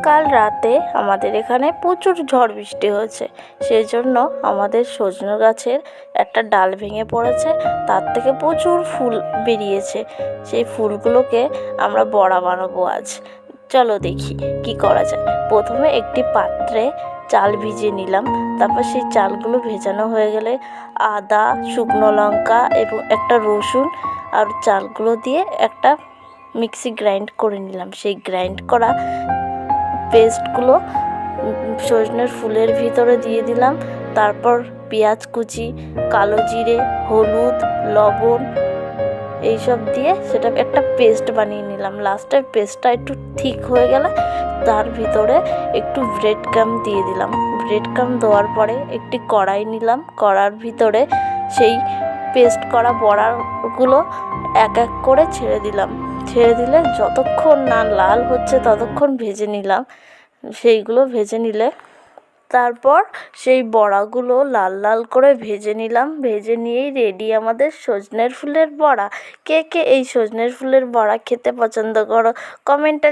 কাল রাতে আমাদের এখানে প্রচুর ঝড় বৃষ্টি হয়েছে, সেই জন্য আমাদের সজনে গাছের একটা ডাল ভেঙে পড়েছে, তার থেকে প্রচুর ফুল বেরিয়েছে। সেই ফুলগুলোকে আমরা বড়া বানাবো আজ। চলো দেখি কি করা যায়। প্রথমে একটি পাত্রে চাল ভিজিয়ে নিলাম, তারপর সেই চালগুলো ভেজানো হয়ে গেলে আদা, শুকনো লঙ্কা এবং একটা রসুন আর চালগুলো দিয়ে একটা মিক্সি গ্রাইন্ড করে নিলাম। সেই গ্রাইন্ড করা পেস্টগুলো সজনের ফুলের ভিতরে দিয়ে দিলাম। তারপর পেঁয়াজ কুচি, কালো জিরে, হলুদ, লবণ এইসব দিয়ে সেটা একটা পেস্ট বানিয়ে নিলাম। লাস্টে পেস্টটা একটু ঠিক হয়ে গেলে তার ভিতরে একটু ব্রেড ক্রাম দিয়ে দিলাম। ব্রেড ক্রাম দেওয়ার পরে একটি কড়াই নিলাম, কড়ার ভিতরে সেই পেস্ট করা বড়াগুলো এক এক করে ছেড়ে দিলাম। ছেড়ে দিলে যতক্ষণ না লাল হচ্ছে ততক্ষণ ভেজে নিলাম। সেইগুলো ভেজে নিলে তারপর সেই বড়াগুলো লাল লাল করে ভেজে নিলাম। ভেজে নিয়েই রেডি আমাদের সজনের ফুলের বড়া। কে কে এই সজনের ফুলের বড়া খেতে পছন্দ করো কমেন্টে